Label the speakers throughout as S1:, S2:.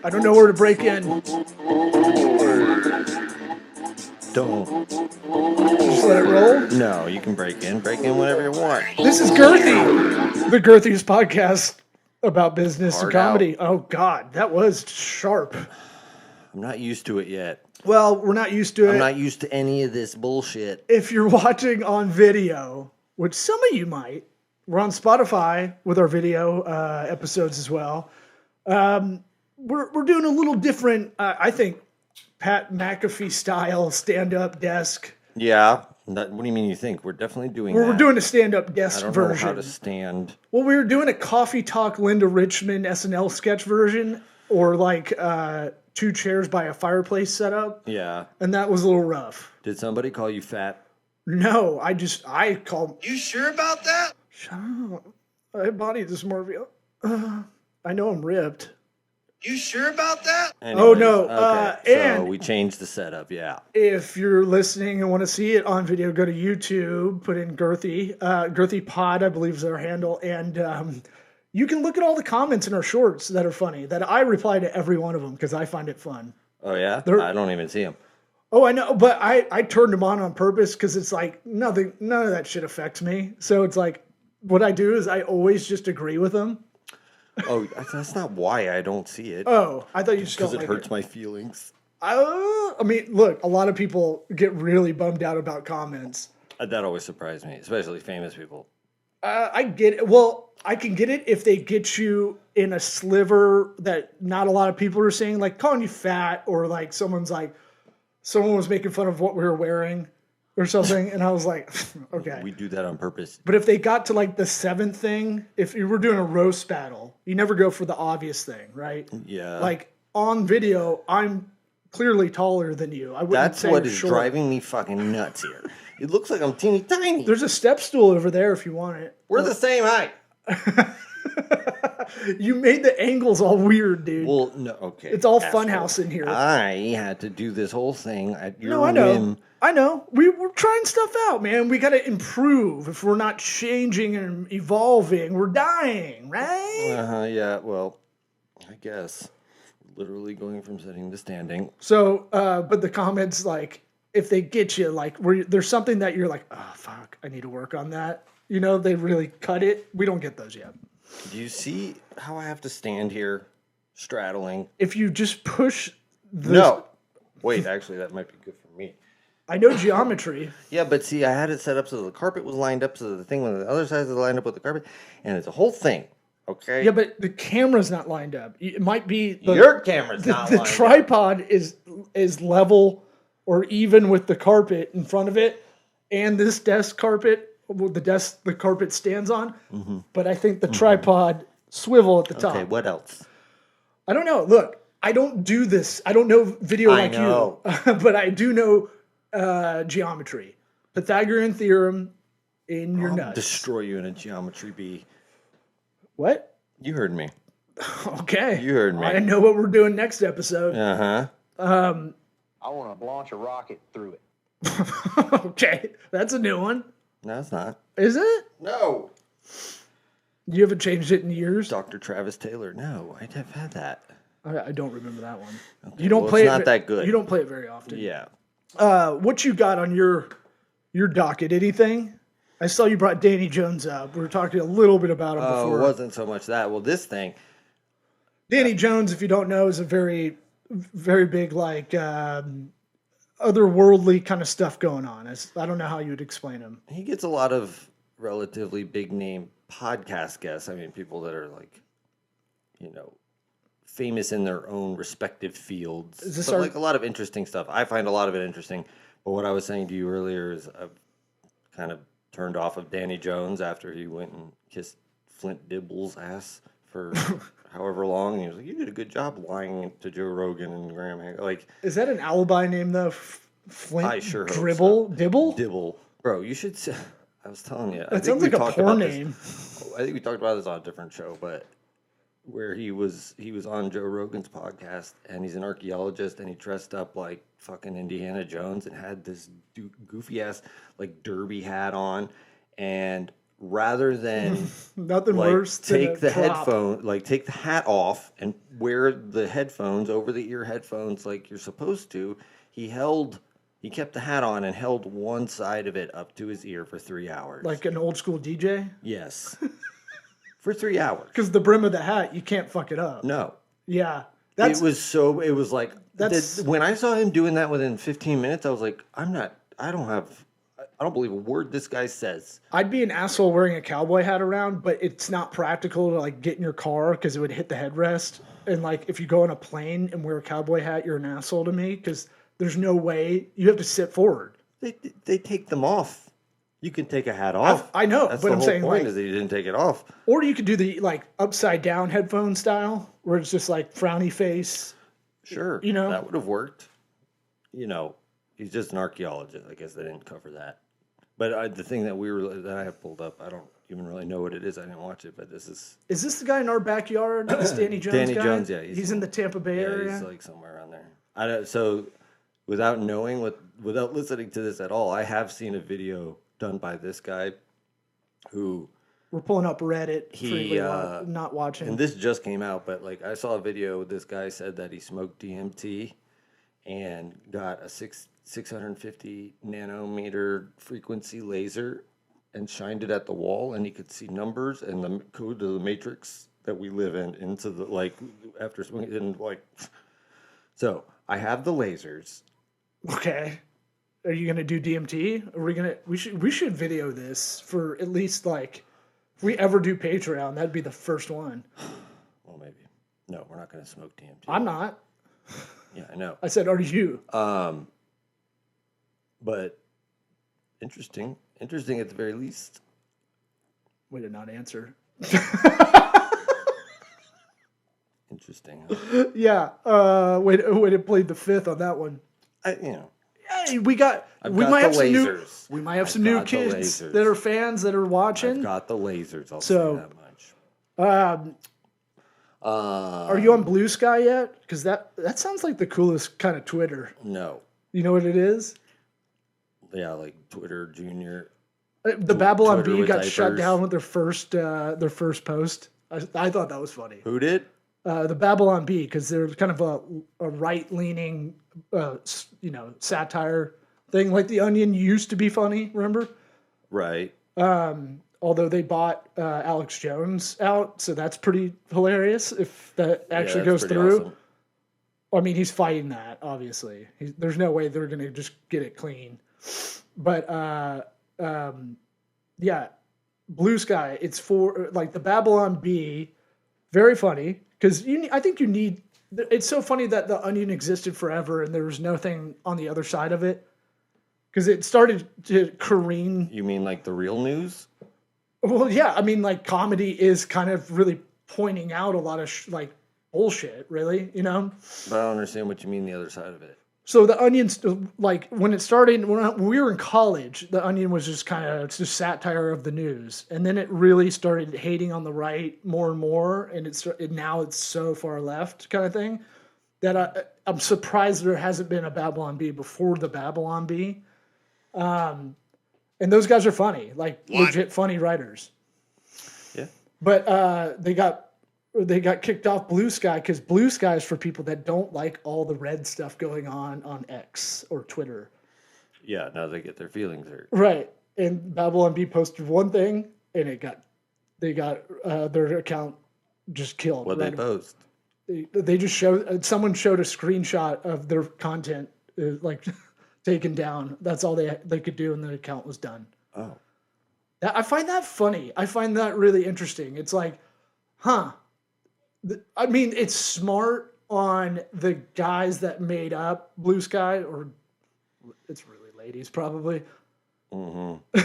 S1: I don't know where to break in.
S2: Don't.
S1: Just let it roll.
S2: No, you can break in. Break in whenever you want.
S1: This is Girthy, the GIRTHY's podcast about business and comedy. Oh, God, that was sharp.
S2: I'm not used to it yet.
S1: Well, we're not used to it.
S2: I'm not used to any of this bullshit.
S1: If you're watching on video, which some of you might, we're on Spotify with our video episodes as well. We're doing a little different, I think, Pat McAfee style stand-up desk.
S2: Yeah. What do you mean you think? We're definitely doing that.
S1: We're doing a stand-up desk version.
S2: I don't know how to stand.
S1: Well, we were doing a Coffee Talk Linda Richmond SNL sketch version, or like two chairs by a fireplace setup.
S2: Yeah.
S1: And that was a little rough.
S2: Did somebody call you fat?
S1: No, I called.
S3: You sure about that?
S1: Shut up. My body dysmorphia. I know I'm ripped.
S3: You sure about that?
S2: Anyways,
S1: Oh, no.
S2: Okay. So
S1: And
S2: we changed the setup, yeah.
S1: if you're listening and want to see it on video, go to YouTube, put in Girthy. GIRTHYpod, I believe, is our handle. And you can look at all the comments in our shorts that are funny, that I reply to every one of them because I find it fun.
S2: Oh, yeah? I don't even see them.
S1: Oh, I know, but I turned them on purpose because it's like none of that shit affects me. So it's like what I do is I always just agree with them.
S2: Oh, that's not why I don't see it.
S1: Oh, I thought you just don't
S2: because it
S1: like
S2: hurts my feelings.
S1: I mean, look, a lot of people get really bummed out about comments.
S2: That always surprised me, especially famous people.
S1: I get it. Well, I can get it if they get you in a sliver that not a lot of people are saying, like calling you fat, or like someone was making fun of what we were wearing or something. And I was like, okay.
S2: We do that on purpose.
S1: But if they got to like the seventh thing, if you were doing a roast battle, you never go for the obvious thing, right?
S2: Yeah.
S1: Like on video, I'm clearly taller than you. I wouldn't
S2: That's
S1: say
S2: what
S1: you're
S2: is
S1: short.
S2: driving me fucking nuts here. It looks like I'm teeny tiny.
S1: There's a step stool over there if you want it.
S2: We're the same height.
S1: You made the angles all weird, dude.
S2: Well, no, okay.
S1: It's all
S2: asshole.
S1: funhouse in here.
S2: I had to do this whole thing at your
S1: No, I know.
S2: whim.
S1: I know. We're trying stuff out, man. We got to improve. If we're not changing and evolving, we're dying, right?
S2: Yeah, well, I guess. Literally going from sitting to standing.
S1: So, but the comments, like, if they get you, like, there's something that you're like, oh, fuck, I need to work on that. You know, they really cut it. We don't get those yet.
S2: Do you see how I have to stand here straddling?
S1: If you just push this.
S2: No. Wait, actually, that might be good for me.
S1: I know geometry.
S2: Yeah, but see, I had it set up so the carpet was lined up so the thing on the other side was lined up with the carpet, and it's a whole thing, okay?
S1: Yeah, but the camera's not lined up. It might be
S2: Your camera's not
S1: the
S2: lined
S1: tripod is level or even with the carpet in front of it, and this desk carpet, the carpet stands on. Mm-hmm. But I think the tripod swivel at the top.
S2: Okay, what else?
S1: I don't know. Look, I don't do this. I don't know video like you, but I do know geometry. Pythagorean theorem in your nuts.
S2: Destroy you in a geometry bee.
S1: What?
S2: You heard me.
S1: Okay.
S2: You heard me.
S1: I know what we're doing next episode.
S2: Uh-huh.
S3: I want to launch a rocket through it.
S1: Okay. That's a new one.
S2: No, it's not.
S1: Is it?
S2: No.
S1: You haven't changed it in years?
S2: Dr. Travis Taylor. No, I'd have had that.
S1: I don't remember that one.
S2: Okay,
S1: You don't
S2: well,
S1: play
S2: it's
S1: it.
S2: not that good.
S1: You don't play it very often.
S2: Yeah.
S1: What you got on your docket? Anything? I saw you brought Danny Jones up. We were talking a lither bit about him before.
S2: It wasn't so much that. Well, this thing.
S1: Danny Jones, if you don't know, is a very, very big, like, otherworldly kind of stuff going on. I don't know how you would explain him.
S2: He gets a lot of relatively big name podcast guests. I mean, people that are like, famous in their own respective fields. But like a lot of interesting stuff. I find a lot of it interesting. But what I was saying to you earlier is I've kind of turned off of Danny Jones after he went and kissed Flint Dibble's ass for however long. And he was like, you did a good job lying to Joe Rogan and Graham Hancock. Like,
S1: is that an alibi name, though? Flint
S2: I sure hope
S1: Dribble?
S2: so.
S1: Dibble?
S2: Dibble. Bro, you should say, I was telling you.
S1: That sounds like a porn name.
S2: I think we talked about this on a different show, but where he was on Joe Rogan's podcast, and he's an archaeologist, and he dressed up like fucking Indiana Jones and had this goofy ass like derby hat on, and rather than
S1: nothing
S2: like
S1: worse than
S2: take the
S1: Plop.
S2: headphone, like take the hat off and wear the headphones, over the ear headphones like you're supposed to. He kept the hat on and held one side of it up to his ear for 3 hours.
S1: Like an old school DJ?
S2: Yes. For 3 hours.
S1: Because the brim of the hat, you can't fuck it up.
S2: No.
S1: Yeah.
S2: It was like, when I saw him doing that within 15 minutes, I was like, I don't believe a word this guy says.
S1: I'd be an asshole wearing a cowboy hat around, but it's not practical to like get in your car because it would hit the headrest. And like if you go on a plane and wear a cowboy hat, you're an asshole to me because there's no way you have to sit forward.
S2: They take them off. You can take a hat off.
S1: I know,
S2: That's
S1: but
S2: the
S1: I'm
S2: whole
S1: saying
S2: point
S1: like,
S2: is that you didn't take it off.
S1: or you could do the like upside down headphone style where it's just like frowny face.
S2: Sure,
S1: You know?
S2: that would have worked. You know, he's just an archaeologist. I guess they didn't cover that. But the thing that I have pulled up, I don't even really know what it is. I didn't watch it, but this is.
S1: Is this the guy in our backyard? This Danny Jones
S2: Danny
S1: guy?
S2: Jones, yeah,
S1: He's in the Tampa Bay area.
S2: He's like somewhere around there. So, without listening to this at all, I have seen a video done by this guy, who.
S1: We're pulling up Reddit.
S2: He
S1: not watching.
S2: And this just came out, but like I saw a video. This guy said that he smoked DMT and got a 650 nanometer frequency laser and shined it at the wall, and he could see numbers and the code of the matrix that we live in into the like after smoking and like. So I have the lasers.
S1: Okay. Are you gonna do DMT? Are we gonna? We should video this for at least like. If we ever do Patreon, that'd be the first one.
S2: Well, maybe. No, we're not going to smoke DMT.
S1: I'm not.
S2: Yeah, I know.
S1: I said, are you?
S2: But interesting at the very least.
S1: Way to not answer.
S2: Interesting. Huh?
S1: Yeah. Way to play the fifth on that one. Hey, we might have some new kids that are fans that are watching.
S2: I've got the lasers. I'll say that much.
S1: Are you on Blue Sky yet? Because that sounds like the coolest kind of Twitter.
S2: No.
S1: You know what it is?
S2: Yeah, like Twitter Junior.
S1: The Babylon
S2: Twitter
S1: Bee
S2: with
S1: got
S2: diapers.
S1: shut down with their first post. I thought that was funny.
S2: Who did?
S1: The Babylon Bee, because they're kind of a right-leaning, satire thing. Like The Onion used to be funny, remember?
S2: Right.
S1: Although they bought Alex Jones out, so that's pretty hilarious if that actually goes through. Awesome. I mean, he's fighting that, obviously. There's no way they're going to just get it clean. But, yeah, Blue Sky, it's for, like, the Babylon Bee, very funny. Because I think you need. It's so funny that The Onion existed forever and there was nothing on the other side of it. Because it started to careen.
S2: You mean like the real news?
S1: Well, yeah. I mean, like comedy is kind of really pointing out a lot of bullshit, really, you know?
S2: But I don't understand what you mean the other side of it.
S1: So The Onion's like when it started, when we were in college, The Onion was just kind of just satire of the news, and then it really started hating on the right more and more, and now it's so far left kind of thing that I'm surprised there hasn't been a Babylon Bee before the Babylon Bee, and those guys are funny, like legit funny writers.
S2: Yeah,
S1: but they got kicked off Blue Sky because Blue Sky is for people that don't like all the red stuff going on X or Twitter.
S2: Yeah, now they get their feelings hurt.
S1: Right. And Babylon Bee posted one thing and they got their account just killed.
S2: What they post?
S1: They just someone showed a screenshot of their content taken down. That's all they could do and the account was done.
S2: Oh.
S1: I find that funny. I find that really interesting. It's like, huh. I mean, it's smart on the guys that made up Blue Sky, or it's really ladies probably.
S2: Mm-hmm.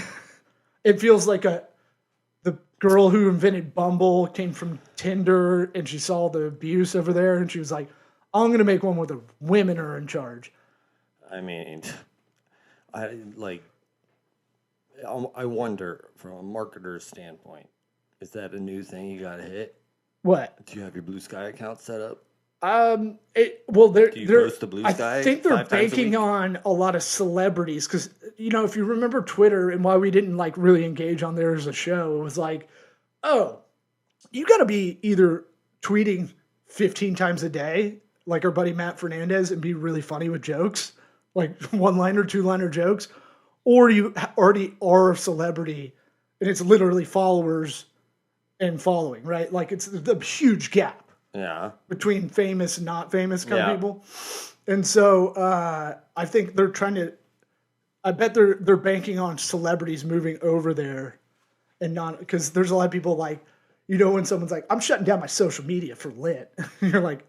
S1: It feels like the girl who invented Bumble came from Tinder and she saw the abuse over there and she was like, I'm going to make one where the women are in charge.
S2: I mean, I wonder from a marketer's standpoint, is that a new thing you got to hit?
S1: What?
S2: Do you have your Blue Sky account set up? Do you post the blue sky?
S1: I think they're
S2: 5 times a
S1: banking
S2: week?
S1: on a lot of celebrities because if you remember Twitter and why we didn't like really engage on there as a show, it was like, oh, you got to be either tweeting 15 times a day, like our buddy Matt Fernandez, and be really funny with jokes, like 1-liner, 2-liner jokes, or you already are a celebrity and it's literally followers and following, right? Like it's the huge gap.
S2: Yeah.
S1: Between famous and not famous kind of people. And so I think they're trying to, I bet they're banking on celebrities moving over there and not, because there's a lot of people like, when someone's like, I'm shutting down my social media for lit. You're like,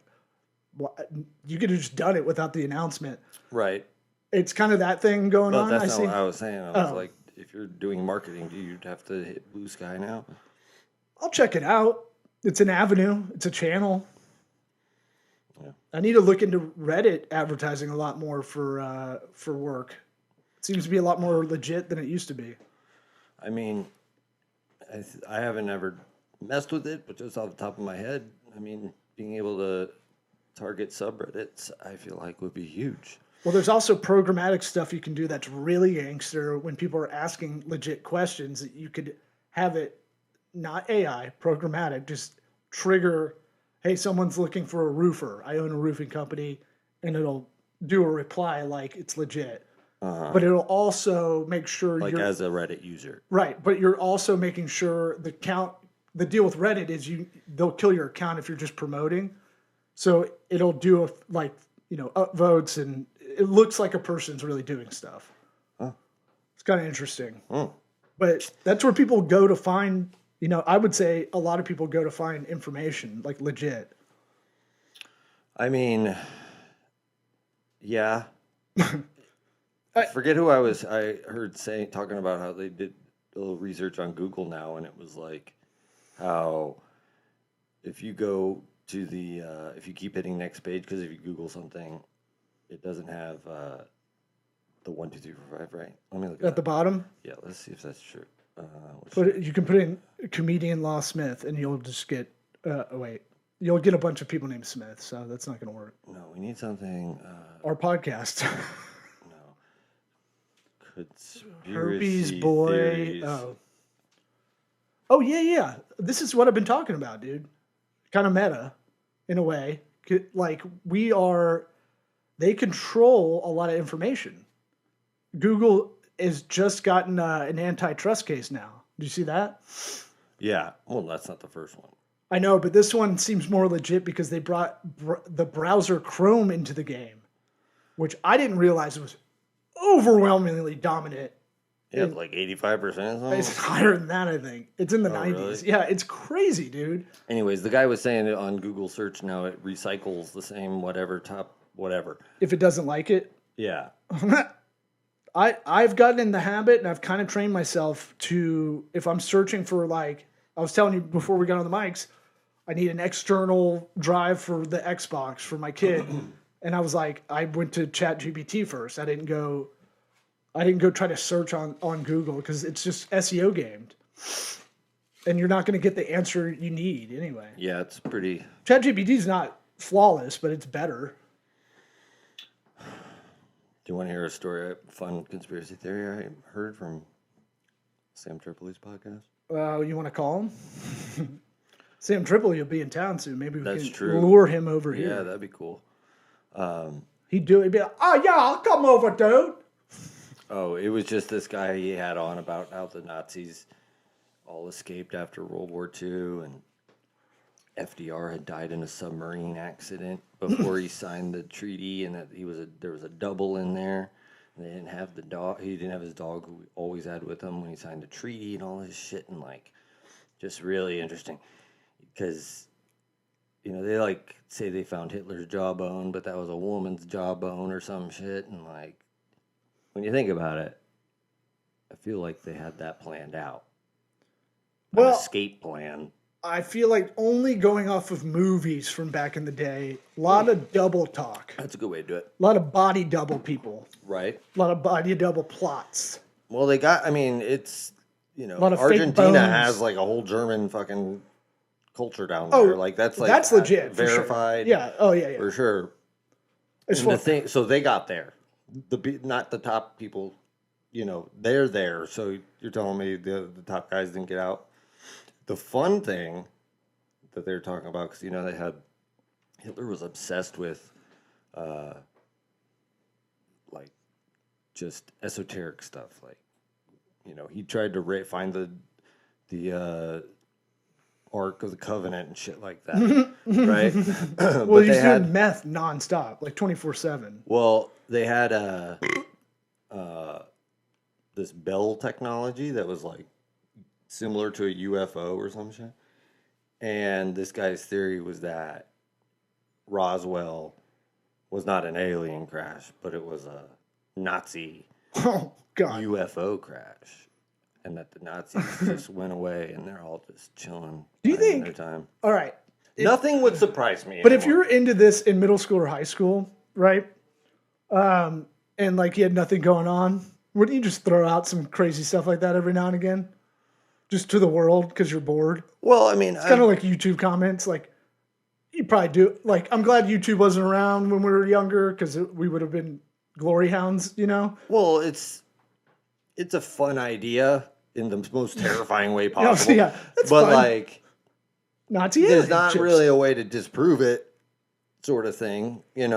S1: what? You could have just done it without the announcement.
S2: Right.
S1: It's kind of that thing going on.
S2: That's not what I was saying. I was like, if you're doing marketing, do you have to hit blue sky now?
S1: I'll check it out. It's an avenue. It's a channel.
S2: Yeah.
S1: I need to look into Reddit advertising a lot more for work. It seems to be a lot more legit than it used to be.
S2: I mean, I haven't ever messed with it, but just off the top of my head, I mean, being able to target subreddits, I feel like would be huge.
S1: Well, there's also programmatic stuff you can do that's really gangster when people are asking legit questions that you could have it not AI, programmatic, just trigger, hey, someone's looking for a roofer. I own a roofing company, and it'll do a reply like it's legit. But it'll also make sure
S2: like as a Reddit user.
S1: Right, but you're also making sure the deal with Reddit is they'll kill your account if you're just promoting. So it'll do upvotes, and it looks like a person's really doing stuff.
S2: Huh.
S1: It's kind of interesting. But that's where people go to find, I would say a lot of people go to find information, like legit.
S2: I mean, yeah. I forget who I heard talking about how they did a little research on Google now, and it was like how if you go to if you keep hitting next page, because if you Google something, it doesn't have the 1, 2, 3, 4, 5, right? Let me look
S1: at the bottom.
S2: Yeah, let's see if that's true.
S1: You can put in comedian Law Smith, and you'll just get. You'll get a bunch of people named Smith, so that's not going to work.
S2: No, we need something.
S1: Our podcast.
S2: No.
S1: Herpes boy.
S2: Theories.
S1: Oh yeah. This is what I've been talking about, dude. Kind of meta, in a way. Like they control a lot of information. Google has just gotten an antitrust case now. Did you see that?
S2: Yeah. Well, that's not the first one.
S1: I know, but this one seems more legit because they brought the browser Chrome into the game, which I didn't realize was overwhelmingly dominant.
S2: Yeah, like 85%.
S1: It's higher than that, I think. It's in the 90s.
S2: Really?
S1: Yeah, it's crazy, dude.
S2: Anyways, the guy was saying it on Google search now it recycles the same whatever.
S1: If it doesn't like it.
S2: Yeah.
S1: I've gotten in the habit, and I've kind of trained myself to, if I'm searching for, like, I was telling you before we got on the mics, I need an external drive for the Xbox for my kid. And I was like, I went to ChatGPT first. I didn't go try to search on Google because it's just SEO gamed. And you're not going to get the answer you need anyway.
S2: Yeah, it's pretty.
S1: ChatGPT's not flawless, but it's better.
S2: Do you want to hear a fun conspiracy theory I heard from Sam Tripoli's podcast?
S1: You want to call him? Sam Tripoli will be in town soon. Maybe we can lure him over here.
S2: Yeah, that'd be cool.
S1: He'd be like, oh, yeah, I'll come over, dude.
S2: Oh, it was just this guy he had on about how the Nazis all escaped after World War II, and FDR had died in a submarine accident before he signed the treaty, and that there was a double in there. And they didn't have the dog. He didn't have his dog, who he always had with him when he signed the treaty and all this shit, and like, just really interesting because they like say they found Hitler's jawbone, but that was a woman's jawbone or some shit, and like, when you think about it, I feel like they had that planned out. An escape plan.
S1: I feel like only going off of movies from back in the day, a lot of double talk.
S2: That's a good way to do it.
S1: A lot of body double people.
S2: Right.
S1: A lot of body double plots.
S2: Well, it's,
S1: a lot of
S2: Argentina
S1: fake bones.
S2: has like a whole German fucking culture down there. That's
S1: legit,
S2: verified.
S1: For sure. Yeah. Oh yeah.
S2: For sure. So they got there. Not the top people, they're there. So you're telling me the top guys didn't get out. The fun thing that they're talking about, because they had Hitler was obsessed with, just esoteric stuff. He tried to find the Ark of the Covenant and shit like that, right?
S1: Well, he's doing meth nonstop, 24/7.
S2: Well, they had this Bell technology that was similar to a UFO or some shit. And this guy's theory was that Roswell was not an alien crash, but it was a Nazi UFO crash. And that the Nazis just went away and they're all just chilling.
S1: Do you think?
S2: Their time.
S1: All right.
S2: Nothing would surprise me.
S1: But if you're into this in middle school or high school, right? And you had nothing going on, wouldn't you just throw out some crazy stuff like that every now and again? Just to the world because you're bored?
S2: Well, I mean,
S1: it's kind of like YouTube comments. You probably do. I'm glad YouTube wasn't around when we were younger because we would have been glory hounds,
S2: Well, it's a fun idea in the most terrifying way possible.
S1: Yeah, that's
S2: but
S1: fun. Nazi
S2: there's not
S1: chips.
S2: really a way to disprove it, sort of thing. A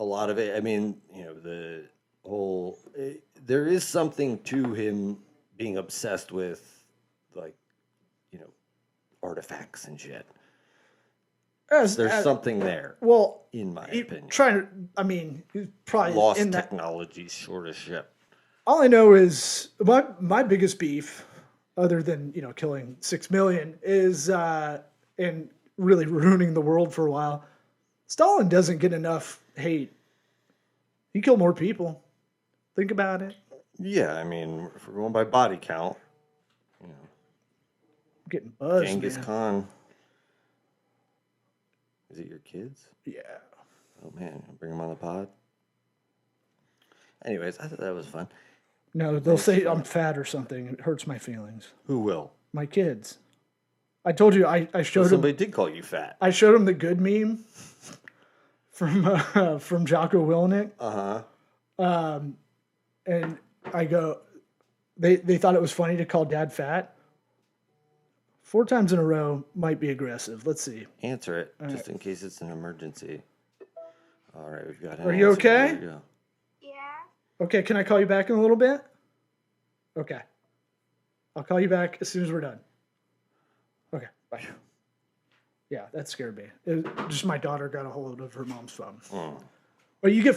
S2: lot of it. I mean, the whole there is something to him being obsessed with, artifacts and shit. There's something there.
S1: Well,
S2: in my opinion,
S1: he's probably
S2: lost
S1: in that
S2: technology, sort of shit.
S1: All I know is my biggest beef, other than killing 6 million, is and really ruining the world for a while. Stalin doesn't get enough hate. He killed more people. Think about it.
S2: Yeah, I mean, if we're going by body count,
S1: I'm getting buzzed.
S2: Genghis Khan. Is it your kids?
S1: Yeah.
S2: Oh man, bring them on the pod. Anyways, I thought that was fun.
S1: No, they'll say I'm fat or something. It hurts my feelings.
S2: Who will?
S1: My kids. I told you I showed them.
S2: Somebody did call you fat.
S1: I showed them the good meme from Jocko Willenick. And I go, they thought it was funny to call Dad fat. 4 times in a row might be aggressive. Let's see.
S2: Answer it, just in case it's an emergency. All right, we've got.
S1: Are you okay?
S2: There you go.
S1: Okay, can I call you back in a little bit? Okay. I'll call you back as soon as we're done. Okay, bye. Yeah, that scared me. Just my daughter got a hold of her mom's phone. But you get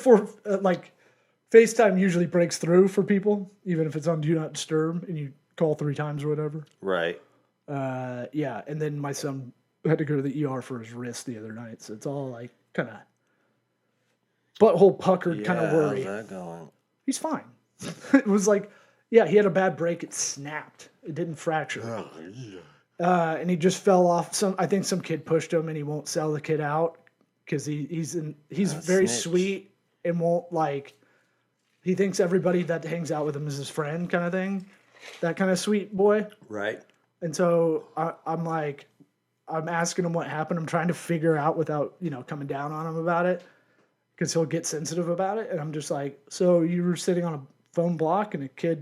S1: FaceTime usually breaks through for people, even if it's on Do Not Disturb, and you call 3 times or whatever.
S2: Right.
S1: Yeah, and then my son had to go to the ER for his wrist the other night, so it's all kind of butthole puckered kind of worry.
S2: How's that going?
S1: He's fine. It was he had a bad break. It snapped. It didn't fracture. And he just fell off. I think some kid pushed him, and he won't sell the kid out because he's very
S2: snitch.
S1: sweet and won't he thinks everybody that hangs out with him is his friend kind of thing. That kind of sweet boy.
S2: Right.
S1: And so I'm asking him what happened. I'm trying to figure out without, coming down on him about it. Because he'll get sensitive about it, and I'm just so you were sitting on a phone block, and kids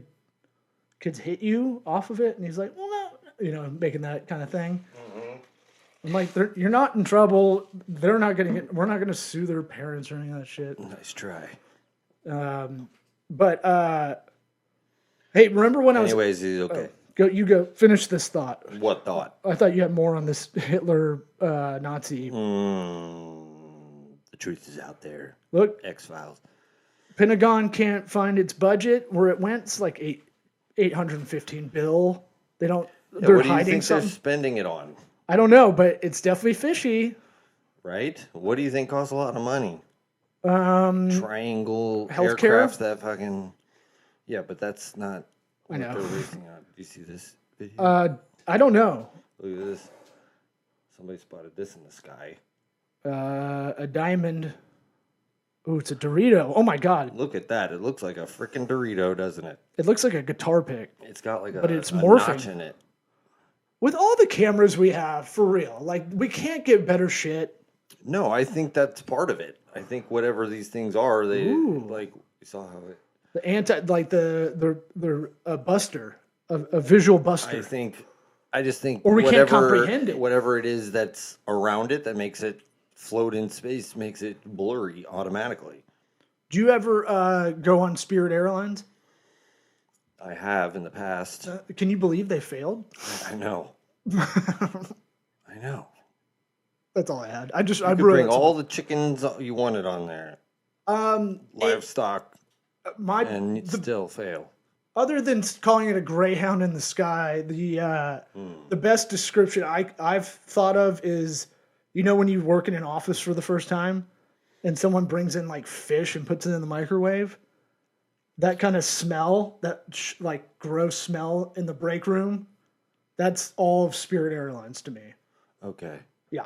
S1: hit you off of it, and he's like, well, no, making that kind of thing. Mm-hmm. I'm you're not in trouble. They're not going to we're not going to sue their parents or any of that shit.
S2: Nice try.
S1: But hey, remember when
S2: Anyways, he's okay.
S1: You go finish this thought.
S2: What thought?
S1: I thought you had more on this Hitler Nazi.
S2: The truth is out there.
S1: Look,
S2: X-Files.
S1: Pentagon can't find its budget where it went. It's $815 billion. They don't.
S2: Yeah,
S1: they're
S2: what do you
S1: hiding
S2: think
S1: something.
S2: they're spending it on?
S1: I don't know, but it's definitely fishy.
S2: Right? What do you think costs a lot of money? Triangle
S1: healthcare?
S2: aircrafts that fucking. Yeah, but that's not what
S1: I know.
S2: they're racing on. Do you see this video?
S1: I don't know.
S2: Look at this. Somebody spotted this in the sky.
S1: A diamond. Ooh, it's a Dorito. Oh my God.
S2: Look at that. It looks like a freaking Dorito, doesn't it?
S1: It looks like a guitar pick.
S2: It's got
S1: but it's
S2: a
S1: morphing.
S2: notch in it.
S1: With all the cameras we have, for real, like we can't get better shit.
S2: No, I think that's part of it. I think whatever these things are, they like we saw how it.
S1: They're a buster, a visual buster.
S2: I just think,
S1: or we can't comprehend it.
S2: Whatever it is that's around it that makes it float in space makes it blurry automatically.
S1: Do you ever go on Spirit Airlines?
S2: I have in the past.
S1: Can you believe they failed?
S2: I know. I know.
S1: That's all I had. I
S2: could bring all the chickens you wanted on there. Livestock. And you'd still fail.
S1: Other than calling it a greyhound in the sky, the best description I've thought of is, when you work in an office for the first time and someone brings in like fish and puts it in the microwave, that kind of smell, that like gross smell in the break room, that's all of Spirit Airlines to me.
S2: Okay.
S1: Yeah.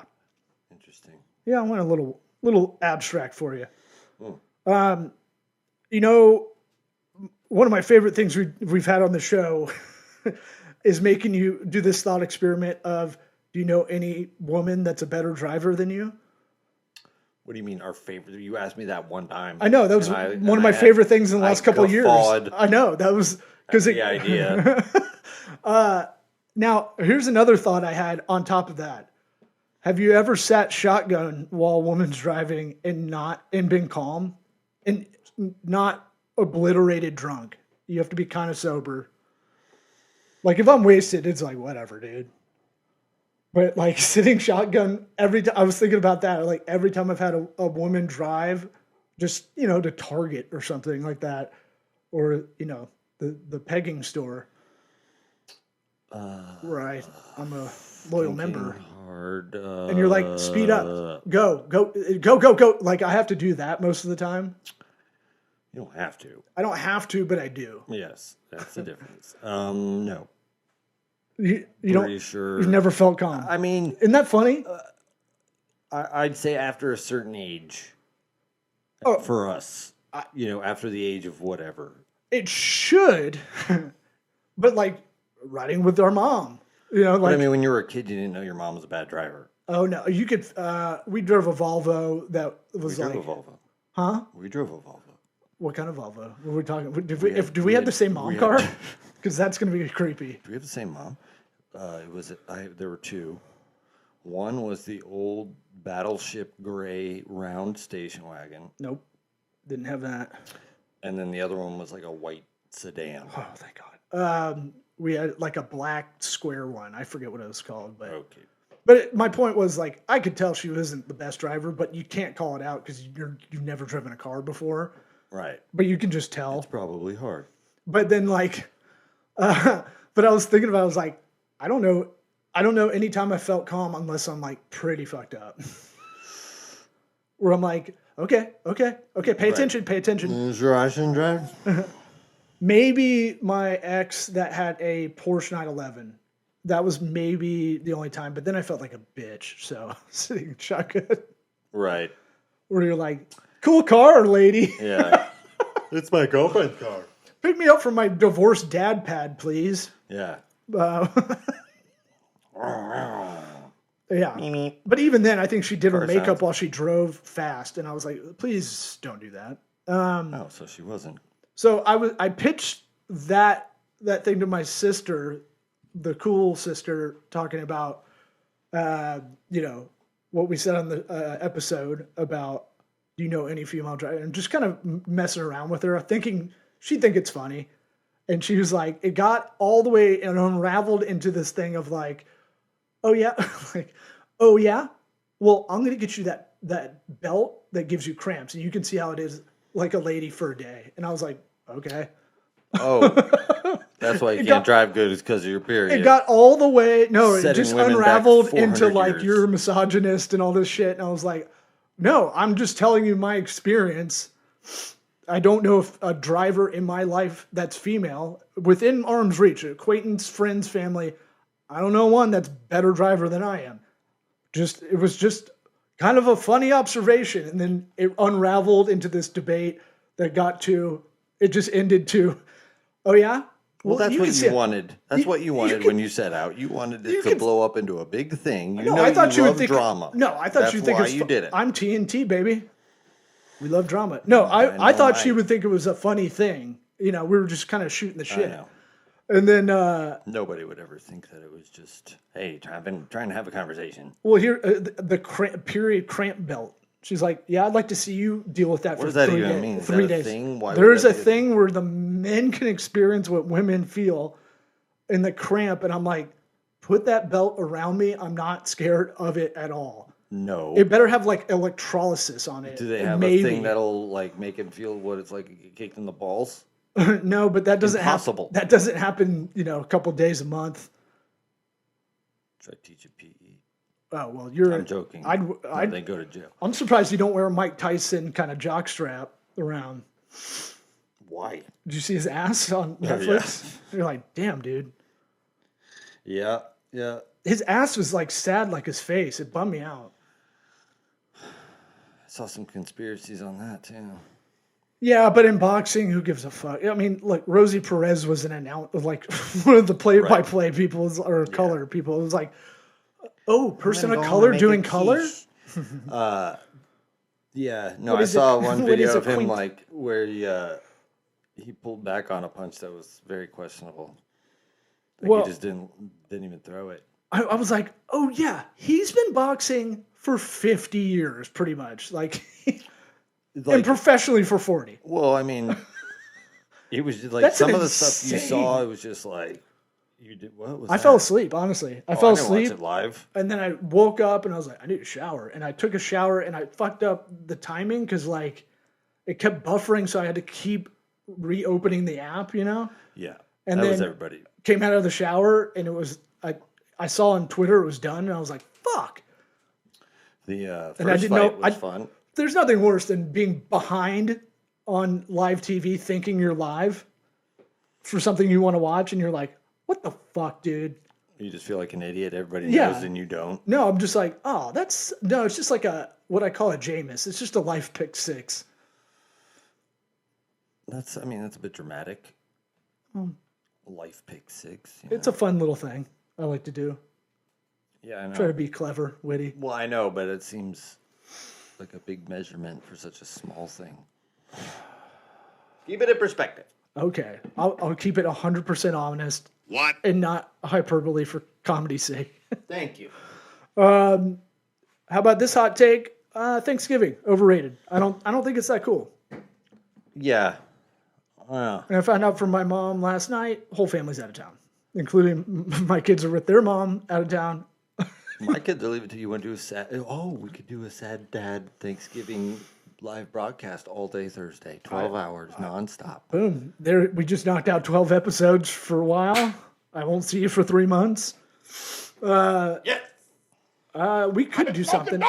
S2: Interesting.
S1: Yeah, I went a little abstract for you. One of my favorite things we've had on the show is making you do this thought experiment of, do you know any woman that's a better driver than you?
S2: What do you mean our favorite? You asked me that one time.
S1: I know. That was one of my favorite things in the last couple of years. I know. That was because
S2: the idea.
S1: Now, here's another thought I had on top of that. Have you ever sat shotgun while a woman's driving and been calm and not obliterated drunk? You have to be kind of sober. Like if I'm wasted, it's like whatever, dude. But like sitting shotgun every time, I was thinking about that. Like every time I've had a woman drive, just to Target or something like that, or the pegging store. Right, I'm a loyal member.
S2: Hard,
S1: and you're like, speed up, go. Like I have to do that most of the time.
S2: You don't have to.
S1: I don't have to, but I do.
S2: Yes, that's the difference. No.
S1: You don't.
S2: Sure.
S1: You've never felt calm.
S2: I mean,
S1: isn't that funny?
S2: I'd say after a certain age. For us, after the age of whatever.
S1: It should, but like riding with our mom,
S2: But I mean, when you were a kid, you didn't know your mom was a bad driver.
S1: Oh no, you could. We drove a Volvo that was
S2: we drove a Volvo.
S1: Huh?
S2: We drove a Volvo.
S1: What kind of Volvo? Were we talking? Do we have the same mom car? Because that's going to be creepy.
S2: Do we have the same mom? There were two. One was the old battleship gray round station wagon.
S1: Nope, didn't have that.
S2: And then the other one was like a white sedan.
S1: Oh, thank God. We had like a black square one. I forget what it was called, but
S2: okay.
S1: But my point was like I could tell she wasn't the best driver, but you can't call it out because you've never driven a car before.
S2: Right.
S1: But you can just tell.
S2: It's probably hard.
S1: But then like, but I was thinking about it, I was like, I don't know any time I felt calm unless I'm like pretty fucked up. Where I'm like, okay, pay attention.
S2: Sure, I shouldn't drive.
S1: Maybe my ex that had a Porsche 911. That was maybe the only time, but then I felt like a bitch. So sitting shotgun.
S2: Right.
S1: Where you're like, cool car, lady.
S2: Yeah. It's my girlfriend's car.
S1: Pick me up from my divorced dad pad, please.
S2: Yeah.
S1: Yeah. But even then, I think she did her makeup while she drove fast. And I was like, please don't do that.
S2: So she wasn't.
S1: So I pitched that thing to my sister, the cool sister, talking about, what we said on the episode about, do you know any female driver? And just kind of messing around with her, thinking she'd think it's funny. And she was like, it got all the way and unraveled into this thing of like, oh yeah, like, oh yeah, well, I'm going to get you that belt that gives you cramps. And you can see how it is like a lady for a day. And I was like, okay.
S2: Oh, that's why you can't drive good, is because of your period.
S1: It got all the way, no, it just
S2: women
S1: unraveled
S2: back 400
S1: into like
S2: years.
S1: you're a misogynist and all this shit. And I was like, no, I'm just telling you my experience. I don't know if a driver in my life that's female, within arm's reach, acquaintance, friends, family, I don't know one that's better driver than I am. It was just kind of a funny observation. And then it unraveled into this debate that it just ended to, oh yeah?
S2: Well, that's
S1: you
S2: what
S1: can
S2: you
S1: see-
S2: wanted. That's what you wanted when you set out. You wanted it to blow up into a big thing. You know,
S1: I thought you would
S2: love
S1: think
S2: drama.
S1: No, I thought
S2: That's
S1: you'd think
S2: why
S1: it was
S2: you did it.
S1: I'm TNT, baby. We love drama. No, I thought she would think it was a funny thing. You know, we were just kind of shooting the shit.
S2: I know.
S1: And then
S2: Nobody would ever think that it was just, hey, I've been trying to have a conversation.
S1: well, here the period cramp belt. She's like, yeah, I'd like to see you deal with that
S2: What
S1: for
S2: does that
S1: 3
S2: even
S1: days.
S2: mean? Is
S1: 3
S2: that a
S1: days.
S2: thing? Why would
S1: There's
S2: that
S1: a
S2: be
S1: thing where the men can experience what women feel in the cramp, and I'm like, put that belt around me. I'm not scared of it at all.
S2: No.
S1: It better have like electrolysis on it.
S2: Do they have
S1: Maybe.
S2: a thing that'll like make him feel what it's like to get kicked in the balls?
S1: No, but that doesn't happen.
S2: Impossible.
S1: That doesn't happen. You know, a couple days a month.
S2: Try to teach a PE.
S1: Oh well, you're.
S2: I'm joking. They go to jail.
S1: I'm surprised you don't wear a Mike Tyson kind of jockstrap around.
S2: Why?
S1: Did you see his ass on
S2: Oh,
S1: Netflix? You're like, damn, dude.
S2: Yeah, yeah.
S1: His ass was like sad, like his face. It bummed me out.
S2: I saw some conspiracies on that too.
S1: Yeah, but in boxing, who gives a fuck? I mean, like Rosie Perez was an like one of the play-by-play people or color people. It was like, oh, person of color doing color.
S2: Yeah, no,
S1: What
S2: I
S1: is
S2: saw
S1: it?
S2: one
S1: What
S2: video
S1: is
S2: of
S1: a
S2: him
S1: quint?
S2: like where he pulled back on a punch that was very questionable. Like
S1: Well-
S2: he just didn't even throw it.
S1: I was like, oh yeah, he's been boxing for 50 years, pretty much. Like, and
S2: Like,
S1: professionally for 40.
S2: well, I mean, it was just like
S1: That's
S2: some of the stuff you
S1: insane.
S2: saw. It was just like you did. What was
S1: I
S2: that?
S1: fell asleep, honestly. I
S2: Oh,
S1: fell
S2: didn't
S1: asleep.
S2: Watch it live.
S1: And then I woke up and I was like, I need a shower. And I took a shower and I fucked up the timing because like it kept buffering. So I had to keep reopening the app, you know?
S2: Yeah,
S1: And
S2: that was
S1: then-
S2: everybody.
S1: Came out of the shower and it was, I saw on Twitter it was done. And I was like, fuck.
S2: The
S1: And I
S2: first
S1: didn't
S2: fight
S1: know-
S2: was fun.
S1: There's nothing worse than being behind on live TV thinking you're live for something you want to watch. And you're like, what the fuck, dude?
S2: You just feel like an idiot. Everybody
S1: Yeah.
S2: knows and you don't.
S1: No, I'm just like, oh, it's just like what I call a Jameis. It's just a life pick 6.
S2: That's a bit dramatic. Life pick 6.
S1: It's a fun little thing I like to do.
S2: Yeah, I know.
S1: Try to be clever, witty.
S2: Well, I know, but it seems like a big measurement for such a small thing. Keep it in perspective.
S1: Okay, I'll keep it 100% honest.
S3: What?
S1: And not hyperbole for comedy's sake.
S2: Thank you.
S1: How about this hot take? Thanksgiving overrated. I don't think it's that cool.
S2: Yeah. Well,
S1: And I found out from my mom last night. Whole family's out of town, including my kids are with their mom out of town.
S2: my kids will leave it to you want to do a sad. Oh, we could do a sad dad Thanksgiving live broadcast all day Thursday, 12 hours nonstop.
S1: Boom! There, we just knocked out 12 episodes for a while. I won't see you for 3 months.
S2: Yes.
S1: We could do something.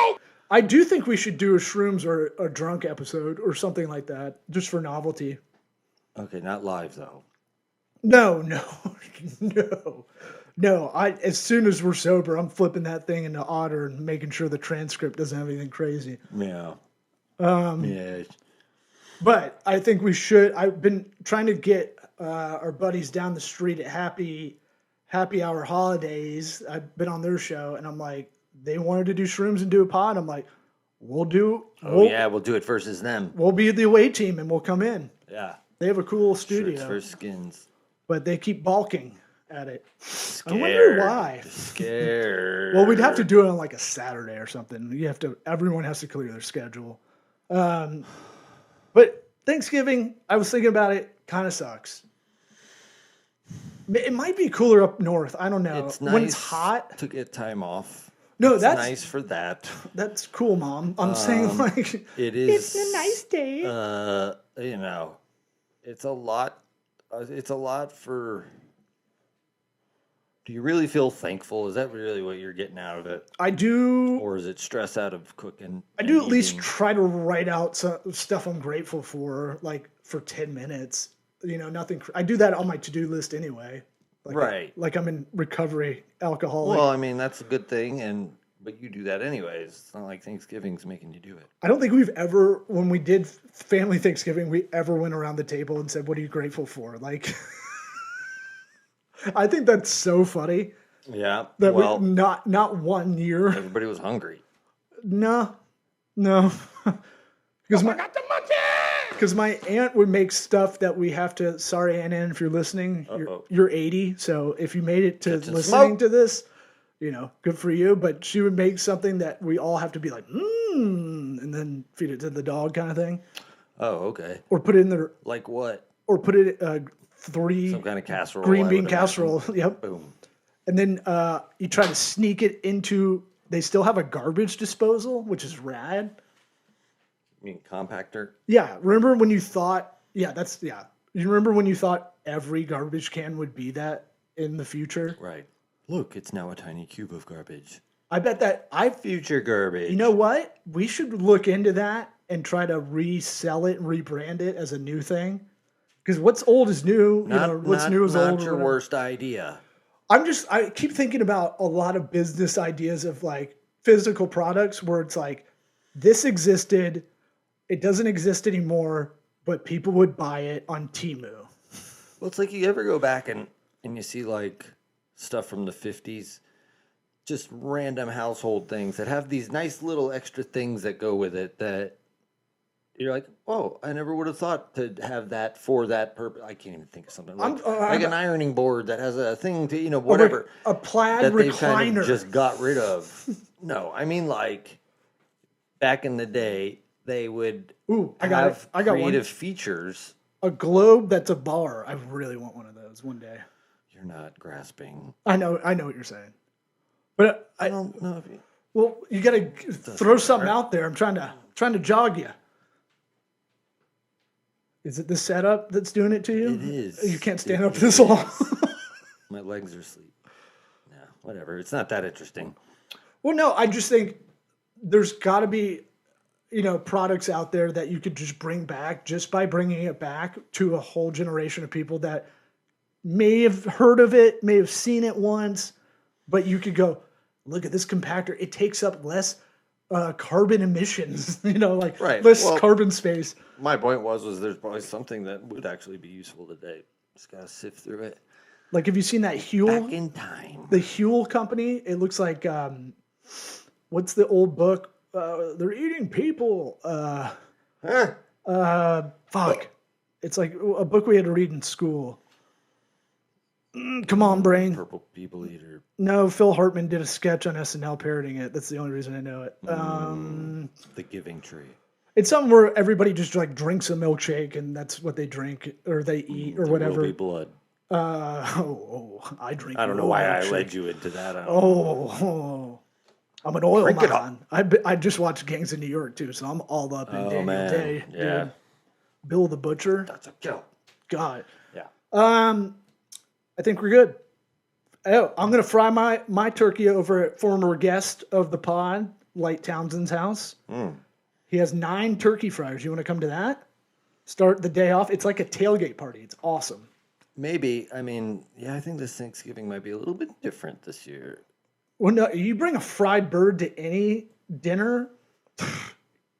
S1: I do think we should do a shrooms or a drunk episode or something like that, just for novelty.
S2: Okay, not live though.
S1: No. As soon as we're sober, I'm flipping that thing into Otter and making sure the transcript doesn't have anything crazy.
S2: Yeah. Yeah.
S1: But I think we should. I've been trying to get our buddies down the street at Happy Hour Holidays. I've been on their show, and I'm like, they wanted to do shrooms and do a pod. I'm like, we'll do.
S2: We'll do it versus them.
S1: We'll be the away team, and we'll come in.
S2: Yeah.
S1: They have a cool
S2: Shirts
S1: studio,
S2: for skins.
S1: but they keep balking at it.
S2: Scared.
S1: I wonder why.
S2: Scared.
S1: Well, we'd have to do it on like a Saturday or something. Everyone has to clear their schedule. But Thanksgiving, I was thinking about it, kind of sucks. It might be cooler up north. I don't know.
S2: It's nice
S1: When it's hot.
S2: to get time off.
S1: No,
S2: It's
S1: that's
S2: nice for that.
S1: That's cool, Mom. I'm saying like
S2: It is.
S1: it's a nice day.
S2: It's a lot. It's a lot for. Do you really feel thankful? Is that really what you're getting out of it,
S1: I do.
S2: or is it stress out of cooking?
S1: I do at least try to write out some stuff I'm grateful for, like for 10 minutes. Nothing. I do that on my to-do list anyway.
S2: Right.
S1: Like I'm in recovery alcoholic.
S2: Well, I mean that's a good thing, but you do that anyways. It's not like Thanksgiving's making you do it.
S1: I don't think we've ever, when we did family Thanksgiving, we ever went around the table and said, "What are you grateful for?" Like, I think that's so funny.
S2: Yeah.
S1: That
S2: well,
S1: not 1 year.
S2: everybody was hungry.
S1: No. Because my aunt would make stuff that we have to. Sorry, Aunt Ann, if you're listening, you're 80. So if you made it to listening to this, good for you. But she would make something that we all have to be like, and then feed it to the dog, kind of thing.
S2: Oh, okay.
S1: Or put it in the
S2: like what?
S1: Or put it some
S2: kind of casserole,
S1: green bean casserole. Yep.
S2: Boom.
S1: And then you try to sneak it into. They still have a garbage disposal, which is rad.
S2: You mean compactor?
S1: Yeah. Remember when you thought? Yeah, You remember when you thought every garbage can would be that in the future?
S2: Right. Look, it's now a tiny cube of garbage.
S1: I bet that
S2: future garbage.
S1: You know what? We should look into that and try to resell it and rebrand it as a new thing. Because what's old is new. What's new is old.
S2: Not your worst idea.
S1: I keep thinking about a lot of business ideas of like physical products where it's like, this existed, it doesn't exist anymore, but people would buy it on Temu.
S2: Well, it's like you ever go back and you see like stuff from the 50s, just random household things that have these nice little extra things that go with it that you're like, oh, I never would have thought to have that for that purpose. I can't even think of something like an ironing board that has a thing to, whatever.
S1: A plaid
S2: that
S1: recliner.
S2: They kind of just got rid of. No, I mean like back in the day, they would have creative features.
S1: A globe that's a bar. I really want one of those one day.
S2: You're not grasping.
S1: I know what you're saying. But
S2: I don't know if you...
S1: Well, you got to throw something out there. I'm trying to jog you. Is it the setup that's doing it to you?
S2: It is.
S1: You can't stand up this long.
S2: My legs are asleep. No, whatever. It's not that interesting.
S1: Well, no, I just think there's got to be, products out there that you could just bring back just by bringing it back to a whole generation of people that may have heard of it, may have seen it once, but you could go, look at this compactor. It takes up less carbon emissions, less carbon space.
S2: My point was there's probably something that would actually be useful today. Just gotta sift through it.
S1: Like, have you seen that Huel?
S2: Back in time.
S1: The Huel company. It looks like what's the old book? They're eating people. Fuck. It's like a book we had to read in school. Come on, brain.
S2: Purple People Eater.
S1: No, Phil Hartman did a sketch on SNL parodying it. That's the only reason I know it.
S2: The Giving Tree.
S1: It's something where everybody just like drinks a milkshake and that's what they drink or they eat or whatever.
S2: Will be blood.
S1: I drink.
S2: I don't know why I led you into that.
S1: I'm an oil man. I just watched Gangs of New York too, so I'm all up in Daniel Day.
S2: Yeah.
S1: Dude. Bill the Butcher.
S2: That's a kill.
S1: God.
S2: Yeah.
S1: I think we're good. Oh, I'm gonna fry my turkey over at former guest of the pod, Light Townsend's house. He has 9 turkey fryers. You want to come to that? Start the day off. It's like a tailgate party. It's awesome.
S2: Maybe. I mean, I think this Thanksgiving might be a little bit different this year.
S1: Well, no, you bring a fried bird to any dinner,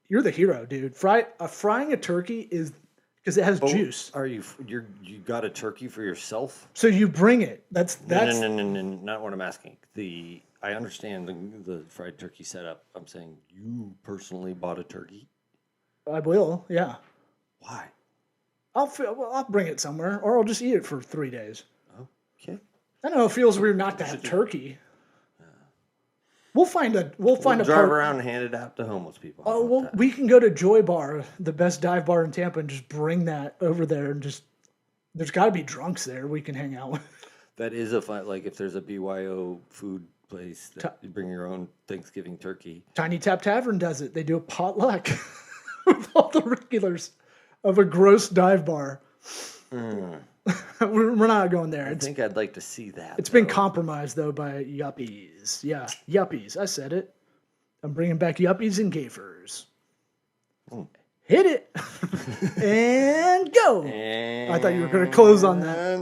S1: you're the hero, dude. Frying a turkey is because it has juice.
S2: Are you got a turkey for yourself?
S1: So you bring it. That's
S2: No, not what I'm asking. I understand the fried turkey setup. I'm saying you personally bought a turkey.
S1: I will, yeah.
S2: Why?
S1: I'll bring it somewhere, or I'll just eat it for 3 days.
S2: Okay.
S1: I don't know. It feels weird not to have turkey. We'll find a
S2: drive around and hand it out to homeless people.
S1: Oh well, we can go to Joy Bar, the best dive bar in Tampa, and just bring that over there and just. There's got to be drunks there we can hang out with.
S2: That is a fun. Like if there's a BYO food place that you bring your own Thanksgiving turkey.
S1: Tiny Tap Tavern does it. They do a potluck with all the regulars of a gross dive bar. We're not going there.
S2: I think I'd like to see that.
S1: It's been compromised though by yuppies. Yeah, yuppies. I said it. I'm bringing back yuppies and gafers. Hit it and go. I thought you were going to close on that.